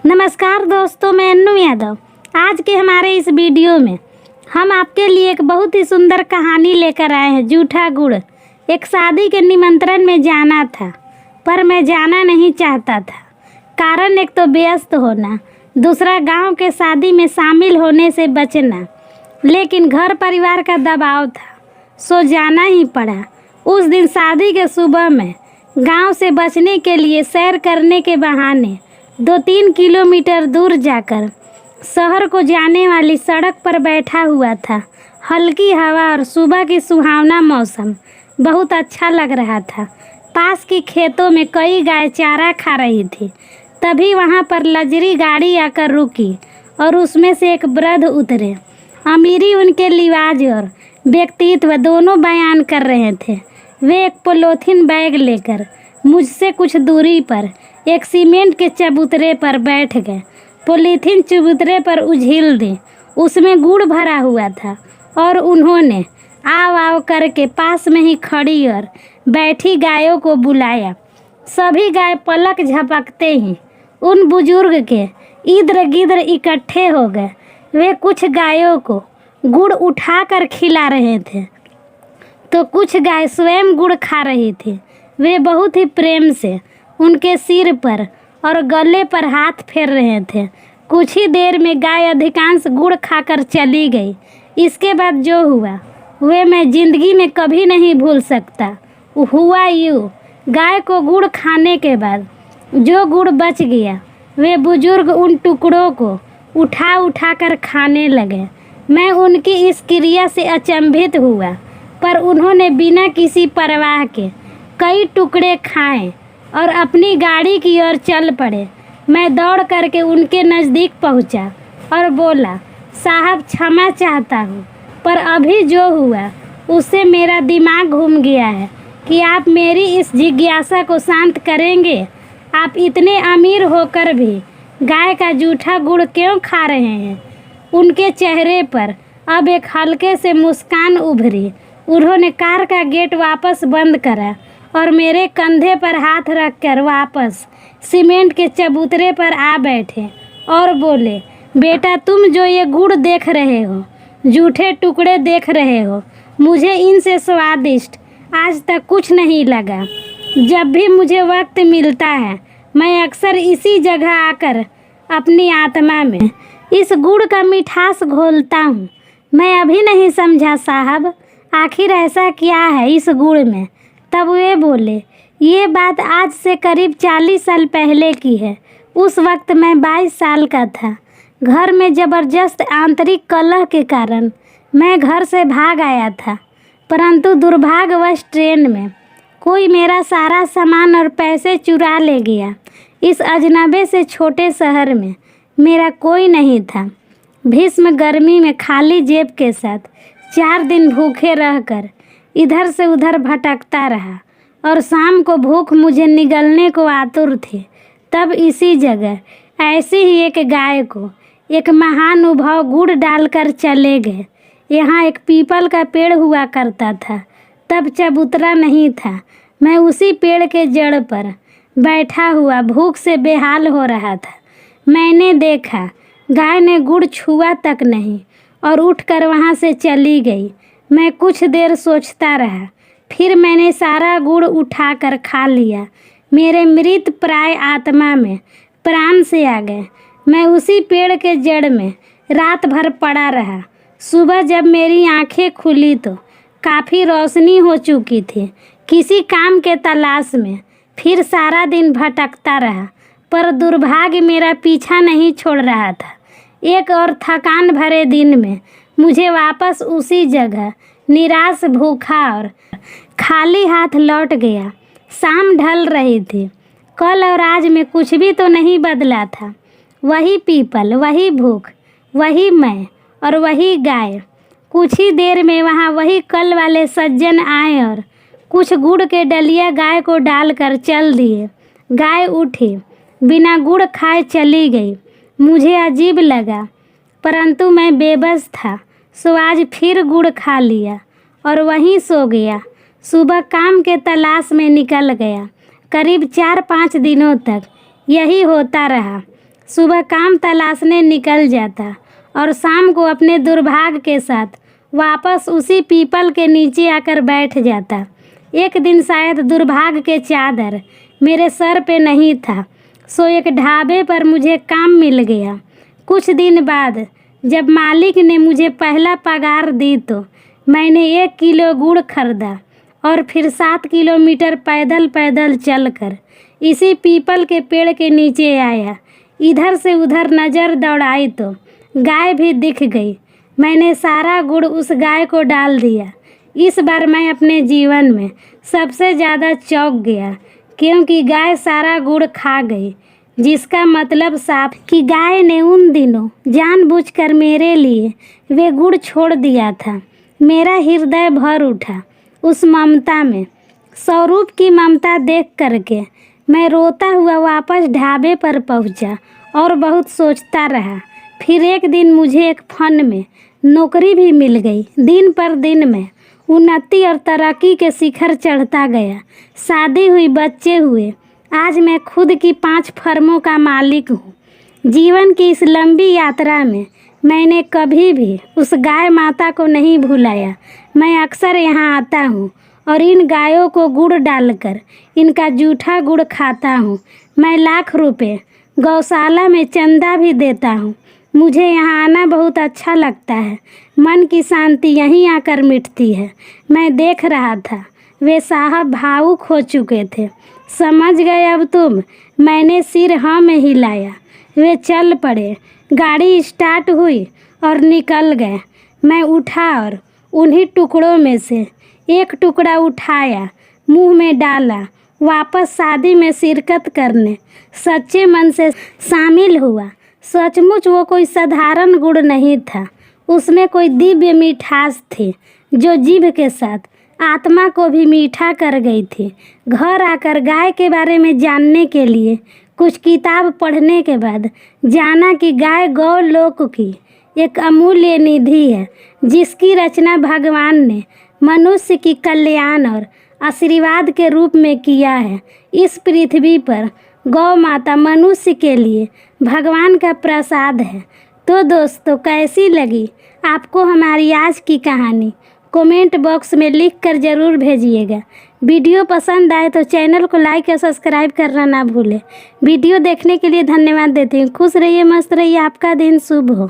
नमस्कार दोस्तों, मैं अन्नू यादव। आज के हमारे इस वीडियो में हम आपके लिए एक बहुत ही सुंदर कहानी लेकर आए हैं। जूठा गुड़। एक शादी के निमंत्रण में जाना था, पर मैं जाना नहीं चाहता था। कारण एक तो व्यस्त होना, दूसरा गांव के शादी में शामिल होने से बचना। लेकिन घर परिवार का दबाव था, सो जाना ही पड़ा। उस दिन शादी के सुबह में गांव से बचने के लिए सैर करने के बहाने 2-3 किलोमीटर दूर जाकर शहर को जाने वाली सड़क पर बैठा हुआ था। हल्की हवा और सुबह की सुहावना मौसम बहुत अच्छा लग रहा था। पास की खेतों में कई गाय चारा खा रही थी। तभी वहां पर लग्जरी गाड़ी आकर रुकी और उसमें से एक वृद्ध उतरे। अमीरी उनके लिबास और व्यक्तित्व दोनों बयान कर रहे थे। वे एक पॉलीथीन बैग लेकर मुझसे कुछ दूरी पर एक सीमेंट के चबूतरे पर बैठ गए। पॉलीथीन चबूतरे पर उझिल दी। उसमें गुड़ भरा हुआ था और उन्होंने आव आव करके पास में ही खड़ी और बैठी गायों को बुलाया। सभी गाय पलक झपकते ही उन बुजुर्ग के इर्द गिर्द इकट्ठे हो गए। वे कुछ गायों को गुड़ उठाकर खिला रहे थे तो कुछ गाय स्वयं गुड़ खा रही थी। वे बहुत ही प्रेम से उनके सिर पर और गले पर हाथ फेर रहे थे। कुछ ही देर में गाय अधिकांश गुड़ खाकर चली गई। इसके बाद जो हुआ वे मैं जिंदगी में कभी नहीं भूल सकता। हुआ यूँ, गाय को गुड़ खाने के बाद जो गुड़ बच गया वे बुजुर्ग उन टुकड़ों को उठा उठा कर खाने लगे। मैं उनकी इस क्रिया से अचंभित हुआ, पर उन्होंने बिना किसी परवाह के कई टुकड़े खाए और अपनी गाड़ी की ओर चल पड़े। मैं दौड़ करके उनके नज़दीक पहुंचा और बोला, साहब क्षमा चाहता हूँ, पर अभी जो हुआ उससे मेरा दिमाग घूम गया है कि आप मेरी इस जिज्ञासा को शांत करेंगे। आप इतने अमीर होकर भी गाय का जूठा गुड़ क्यों खा रहे हैं? उनके चेहरे पर अब एक हल्के से मुस्कान उभरी। उन्होंने कार का गेट वापस बंद करा और मेरे कंधे पर हाथ रखकर वापस सीमेंट के चबूतरे पर आ बैठे और बोले, बेटा तुम जो ये गुड़ देख रहे हो, जूठे टुकड़े देख रहे हो, मुझे इनसे स्वादिष्ट आज तक कुछ नहीं लगा। जब भी मुझे वक्त मिलता है मैं अक्सर इसी जगह आकर अपनी आत्मा में इस गुड़ का मिठास घोलता हूँ। मैं अभी नहीं समझा साहब, आखिर ऐसा क्या है इस गुड़ में? तब वे बोले, ये बात आज से करीब 40 साल पहले की है। उस वक्त मैं 22 साल का था। घर में ज़बरदस्त आंतरिक कलह के कारण मैं घर से भाग आया था, परंतु दुर्भाग्यवश ट्रेन में कोई मेरा सारा सामान और पैसे चुरा ले गया। इस अजनबे से छोटे शहर में मेरा कोई नहीं था। भीष्म गर्मी में खाली जेब के साथ 4 दिन भूखे रहकर इधर से उधर भटकता रहा और शाम को भूख मुझे निगलने को आतुर थी। तब इसी जगह ऐसी ही एक गाय को एक महानुभाव गुड़ डालकर चले गए। यहाँ एक पीपल का पेड़ हुआ करता था। तब चबूतरा नहीं था। मैं उसी पेड़ के जड़ पर बैठा हुआ भूख से बेहाल हो रहा था। मैंने देखा गाय ने गुड़ छुआ तक नहीं और उठकर वहाँ से चली गई। मैं कुछ देर सोचता रहा, फिर मैंने सारा गुड़ उठाकर खा लिया। मेरे मृत प्राय आत्मा में प्राण से आ गए। मैं उसी पेड़ के जड़ में रात भर पड़ा रहा। सुबह जब मेरी आंखें खुली तो काफ़ी रोशनी हो चुकी थी। किसी काम के तलाश में फिर सारा दिन भटकता रहा, पर दुर्भाग्य मेरा पीछा नहीं छोड़ रहा था। एक और थकान भरे दिन में मुझे वापस उसी जगह निराश, भूखा और खाली हाथ लौट गया। शाम ढल रही थी। कल और आज में कुछ भी तो नहीं बदला था। वही पीपल, वही भूख, वही मैं और वही गाय। कुछ ही देर में वहाँ वही कल वाले सज्जन आए और कुछ गुड़ के डलिया गाय को डालकर चल दिए। गाय उठी, बिना गुड़ खाए चली गई। मुझे अजीब लगा, परंतु मैं बेबस था, सो आज फिर गुड़ खा लिया और वहीं सो गया। सुबह काम के तलाश में निकल गया। करीब 4-5 दिनों तक यही होता रहा। सुबह काम तलाशने निकल जाता और शाम को अपने दुर्भाग्य के साथ वापस उसी पीपल के नीचे आकर बैठ जाता। एक दिन शायद दुर्भाग्य के चादर मेरे सर पे नहीं था, सो एक ढाबे पर मुझे काम मिल गया। कुछ दिन बाद जब मालिक ने मुझे पहला पगार दी तो मैंने 1 किलो गुड़ खरीदा और फिर 7 किलोमीटर पैदल पैदल चलकर इसी पीपल के पेड़ के नीचे आया। इधर से उधर नज़र दौड़ाई तो गाय भी दिख गई। मैंने सारा गुड़ उस गाय को डाल दिया। इस बार मैं अपने जीवन में सबसे ज़्यादा चौंक गया, क्योंकि गाय सारा गुड़ खा गई, जिसका मतलब साफ कि गाय ने उन दिनों जानबूझकर मेरे लिए वे गुड़ छोड़ दिया था। मेरा हृदय भर उठा उस ममता में। स्वरूप की ममता देख करके मैं रोता हुआ वापस ढाबे पर पहुंचा और बहुत सोचता रहा। फिर एक दिन मुझे एक फन में नौकरी भी मिल गई। दिन पर दिन मैं उन्नति और तरक्की के शिखर चढ़ता गया। शादी हुई, बच्चे हुए। आज मैं खुद की 5 फर्मों का मालिक हूँ। जीवन की इस लंबी यात्रा में मैंने कभी भी उस गाय माता को नहीं भुलाया। मैं अक्सर यहाँ आता हूँ और इन गायों को गुड़ डालकर इनका जूठा गुड़ खाता हूँ। मैं लाख रुपए गौशाला में चंदा भी देता हूँ। मुझे यहाँ आना बहुत अच्छा लगता है। मन की शांति यहीं आकर मिटती है। मैं देख रहा था वे साहब भावुक हो चुके थे। समझ गए अब तुम? मैंने सिर हाँ में हिलाया। वे चल पड़े। गाड़ी स्टार्ट हुई और निकल गए। मैं उठा और उन्हीं टुकड़ों में से एक टुकड़ा उठाया, मुंह में डाला, वापस शादी में शिरकत करने सच्चे मन से शामिल हुआ। सचमुच वो कोई साधारण गुड़ नहीं था, उसमें कोई दिव्य मिठास थी जो जीभ के साथ आत्मा को भी मीठा कर गई थी। घर आकर गाय के बारे में जानने के लिए कुछ किताब पढ़ने के बाद जाना कि गाय गौ लोक की एक अमूल्य निधि है, जिसकी रचना भगवान ने मनुष्य की कल्याण और आशीर्वाद के रूप में किया है। इस पृथ्वी पर गौ माता मनुष्य के लिए भगवान का प्रसाद है। तो दोस्तों, कैसी लगी आपको हमारी आज की कहानी? कमेंट बॉक्स में लिख कर ज़रूर भेजिएगा। वीडियो पसंद आए तो चैनल को लाइक और सब्सक्राइब करना ना भूलें। वीडियो देखने के लिए धन्यवाद देती हूँ। खुश रहिए, मस्त रहिए, आपका दिन शुभ हो।